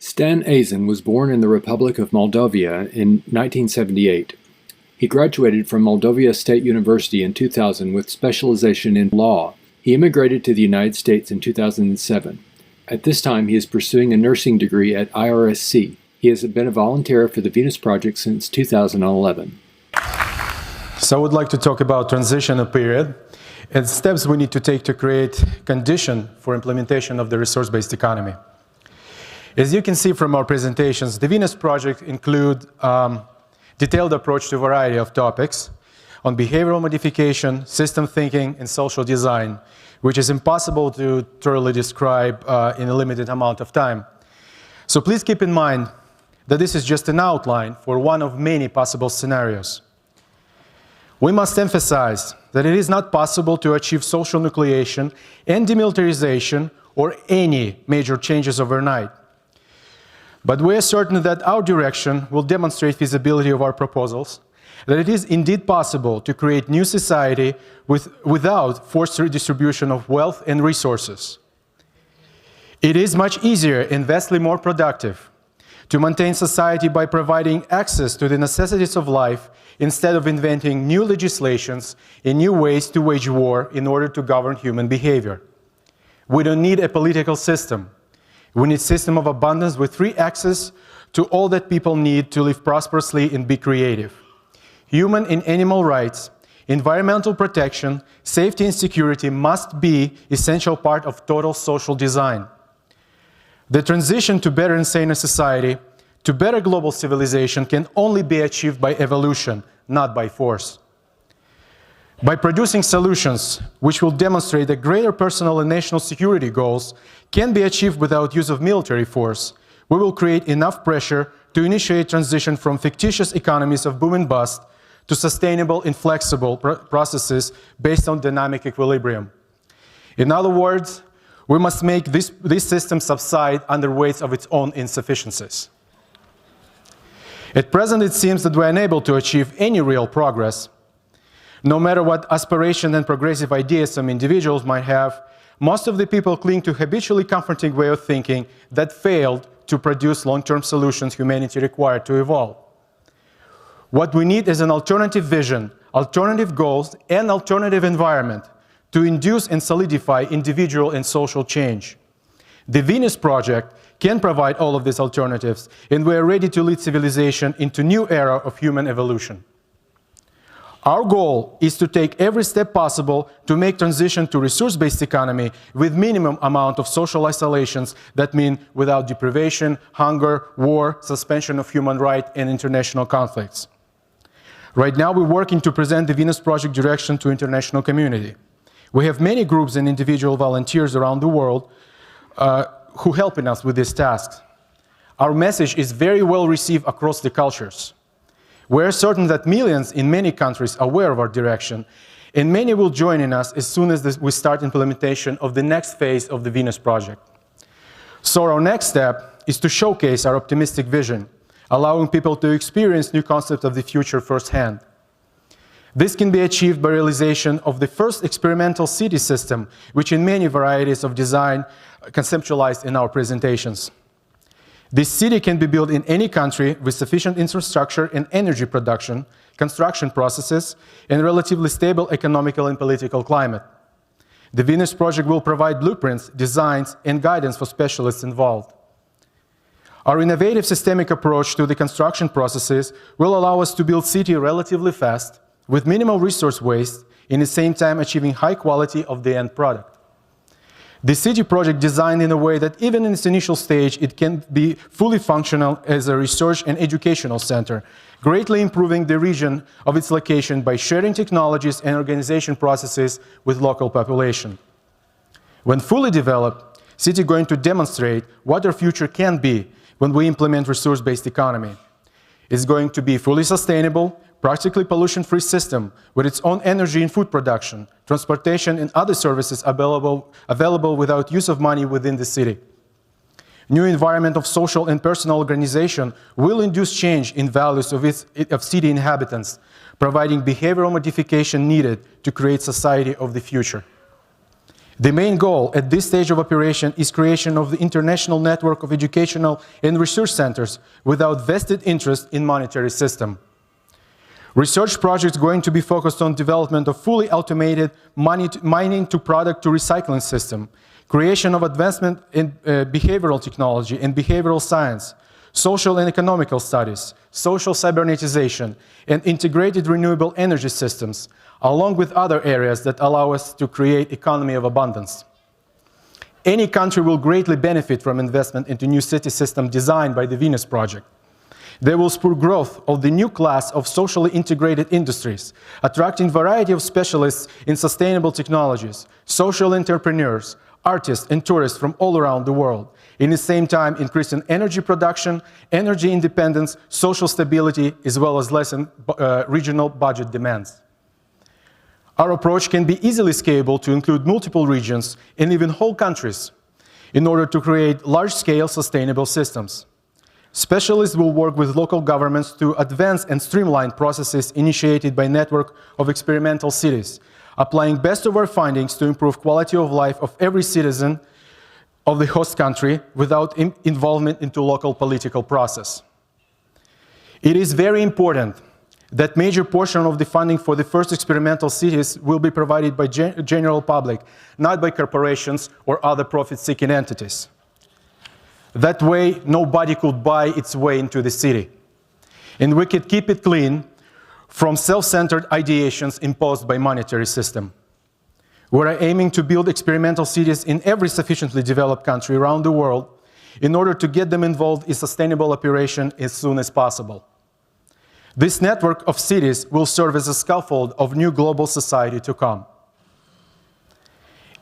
Stan Azen was born in the Republic of Moldavia in 1978. He graduated from Moldavia State University in 2000 with specialization in law. He immigrated to the United States in 2007. At this time, he is pursuing a nursing degree at IRSC. He has been a volunteer for the Venus Project since 2011. So I would like to talk about transitional period and steps we need to take to create condition for implementation of the resource-based economy. As you can see from our presentations, the Venus Project include detailed approach to a variety of topics on behavioral modification, system thinking, and social design, which is impossible to thoroughly describe in a limited amount of time. So please keep in mind that this is just an outline for one of many possible scenarios. We must emphasize that it is not possible to achieve social nucleation and demilitarization or any major changes overnight. But we are certain that our direction will demonstrate feasibility of our proposals, that it is indeed possible to create new society without forced redistribution of wealth and resources. It is much easier and vastly more productive to maintain society by providing access to the necessities of life instead of inventing new legislations and new ways to wage war in order to govern human behavior. We don't need a political system. We need a system of abundance with free access to all that people need to live prosperously and be creative. Human and animal rights, environmental protection, safety and security must be essential part of total social design. The transition to better and saner society, to better global civilization can only be achieved by evolution, not by force. By producing solutions which will demonstrate that greater personal and national security goals can be achieved without use of military force, we will create enough pressure to initiate transition from fictitious economies of boom and bust to sustainable and flexible processes based on dynamic equilibrium. In other words, we must make this system subside under weights of its own insufficiencies. At present, it seems that we are unable to achieve any real progress. No matter what aspiration and progressive ideas some individuals might have, most of the people cling to habitually comforting way of thinking that failed to produce long-term solutions humanity required to evolve. What we need is an alternative vision, alternative goals, and alternative environment to induce and solidify individual and social change. The Venus Project can provide all of these alternatives, and we are ready to lead civilization into a new era of human evolution. Our goal is to take every step possible to make transition to resource-based economy with minimum amount of social isolations that mean without deprivation, hunger, war, suspension of human rights, and international conflicts. Right now, we're working to present the Venus Project direction to international community. We have many groups and individual volunteers around the world who helping us with these tasks. Our message is very well received across the cultures. We are certain that millions in many countries are aware of our direction, and many will join in us as soon as we start implementation of the next phase of the Venus Project. So our next step is to showcase our optimistic vision, allowing people to experience new concepts of the future firsthand. This can be achieved by realization of the first experimental city system, which in many varieties of design conceptualized in our presentations. This city can be built in any country with sufficient infrastructure and energy production, construction processes, and relatively stable economical and political climate. The Venus Project will provide blueprints, designs, and guidance for specialists involved. Our innovative systemic approach to the construction processes will allow us to build city relatively fast, with minimal resource waste, in the same time achieving high quality of the end product. The city project designed in a way that even in its initial stage, it can be fully functional as a research and educational center, greatly improving the region of its location by sharing technologies and organization processes with local population. When fully developed, city is going to demonstrate what our future can be when we implement resource-based economy. It's going to be fully sustainable, practically pollution-free system with its own energy and food production, transportation and other services available without use of money within the city. New environment of social and personal organization will induce change in values of city inhabitants, providing behavioral modification needed to create society of the future. The main goal at this stage of operation is creation of the international network of educational and research centers without vested interest in monetary system. Research projects going to be focused on development of fully automated mining to product to recycling system, creation of advancement in behavioral technology and behavioral science, social and economical studies, social cybernetization, and integrated renewable energy systems, along with other areas that allow us to create economy of abundance. Any country will greatly benefit from investment into new city system designed by the Venus Project. They will spur growth of the new class of socially integrated industries, attracting variety of specialists in sustainable technologies, social entrepreneurs, artists and tourists from all around the world, in the same time increasing energy production, energy independence, social stability, as well as lessen regional budget demands. Our approach can be easily scalable to include multiple regions and even whole countries in order to create large-scale sustainable systems. Specialists will work with local governments to advance and streamline processes initiated by a network of experimental cities, applying best of our findings to improve quality of life of every citizen of the host country without involvement into local political process. It is very important that major portion of the funding for the first experimental cities will be provided by general public, not by corporations or other profit-seeking entities. That way, nobody could buy its way into the city. And we could keep it clean from self-centered ideations imposed by monetary system. We're aiming to build experimental cities in every sufficiently developed country around the world in order to get them involved in sustainable operation as soon as possible. This network of cities will serve as a scaffold of new global society to come.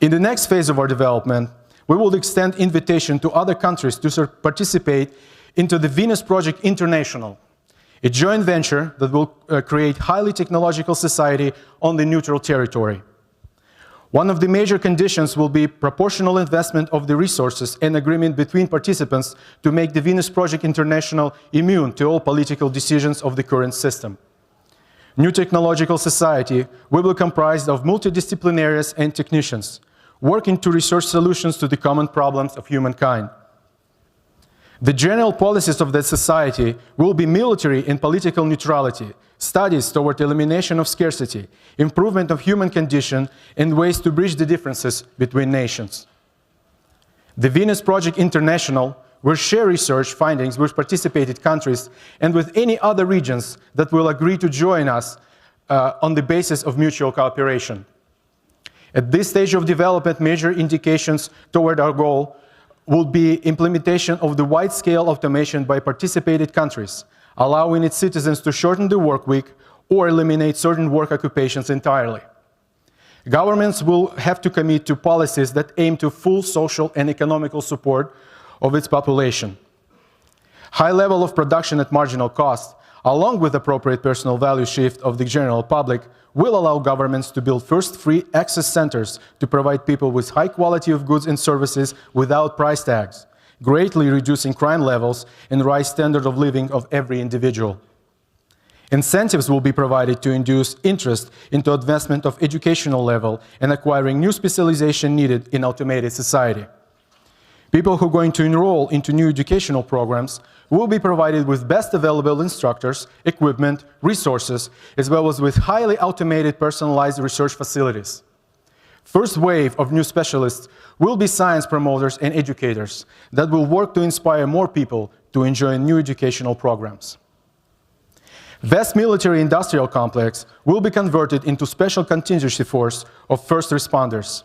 In the next phase of our development, we will extend invitation to other countries to participate into the Venus Project International, a joint venture that will create highly technological society on the neutral territory. One of the major conditions will be proportional investment of the resources and agreement between participants to make the Venus Project International immune to all political decisions of the current system. New technological society will be comprised of multidisciplinaries and technicians, working to research solutions to the common problems of humankind. The general policies of that society will be military and political neutrality, studies toward elimination of scarcity, improvement of human condition, and ways to bridge the differences between nations. The Venus Project International will share research findings with participated countries and with any other regions that will agree to join us on the basis of mutual cooperation. At this stage of development, major indications toward our goal will be implementation of the wide-scale automation by participated countries, allowing its citizens to shorten the work week or eliminate certain work occupations entirely. Governments will have to commit to policies that aim to full social and economical support of its population. High level of production at marginal cost, along with appropriate personal value shift of the general public, will allow governments to build first free access centers to provide people with high quality of goods and services without price tags, greatly reducing crime levels and rise standard of living of every individual. Incentives will be provided to induce interest into advancement of educational level and acquiring new specialization needed in automated society. People who are going to enroll into new educational programs will be provided with best available instructors, equipment, resources, as well as with highly automated personalized research facilities. First wave of new specialists will be science promoters and educators that will work to inspire more people to enjoy new educational programs. Vast military industrial complex will be converted into special contingency force of first responders.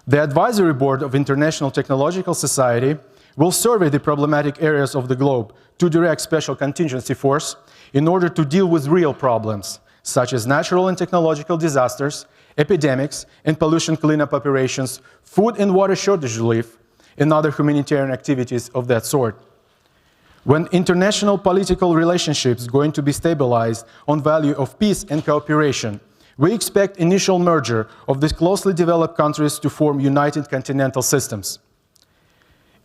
The Advisory Board of International Technological Society will survey the problematic areas of the globe to direct special contingency force in order to deal with real problems, such as natural and technological disasters, epidemics and pollution cleanup operations, food and water shortage relief, and other humanitarian activities of that sort. When international political relationships are going to be stabilized on value of peace and cooperation, we expect initial merger of these closely developed countries to form united continental systems.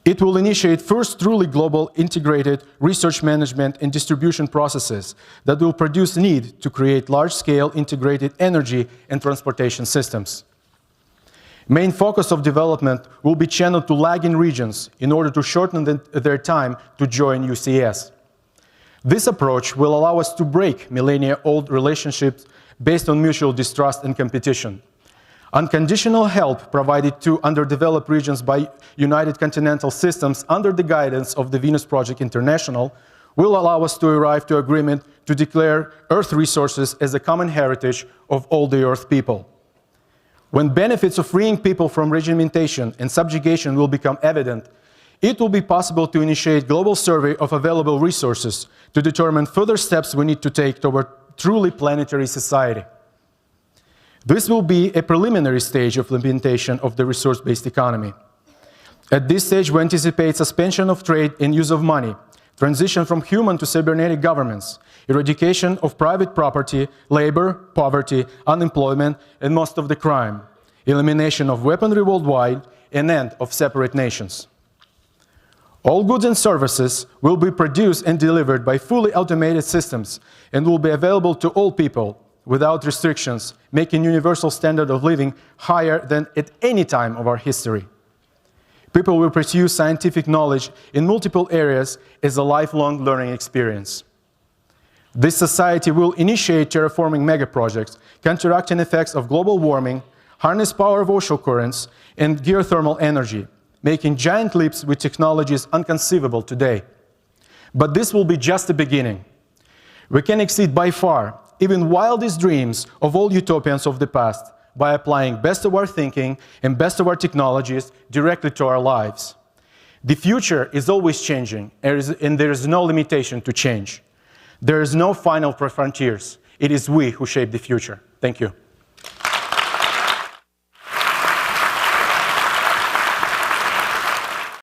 It will initiate first truly global integrated research management and distribution processes that will produce need to create large-scale integrated energy and transportation systems. Main focus of development will be channeled to lagging regions in order to shorten their time to join UCS. This approach will allow us to break millennia-old relationships based on mutual distrust and competition. Unconditional help provided to underdeveloped regions by United Continental Systems under the guidance of the Venus Project International will allow us to arrive to agreement to declare Earth resources as a common heritage of all the Earth people. When benefits of freeing people from regimentation and subjugation will become evident, it will be possible to initiate global survey of available resources to determine further steps we need to take toward truly planetary society. This will be a preliminary stage of implementation of the resource-based economy. At this stage, we anticipate suspension of trade and use of money, transition from human to cybernetic governments, eradication of private property, labor, poverty, unemployment, and most of the crime, elimination of weaponry worldwide, and end of separate nations. All goods and services will be produced and delivered by fully automated systems and will be available to all people without restrictions, making universal standard of living higher than at any time of our history. People will pursue scientific knowledge in multiple areas as a lifelong learning experience. This society will initiate terraforming megaprojects, counteracting effects of global warming, harness power of ocean currents, and geothermal energy, making giant leaps with technologies unconceivable today. But this will be just the beginning. We can exceed by far even wildest dreams of all utopians of the past by applying best of our thinking and best of our technologies directly to our lives. The future is always changing, and there is no limitation to change. There is no final frontiers. It is we who shape the future. Thank you.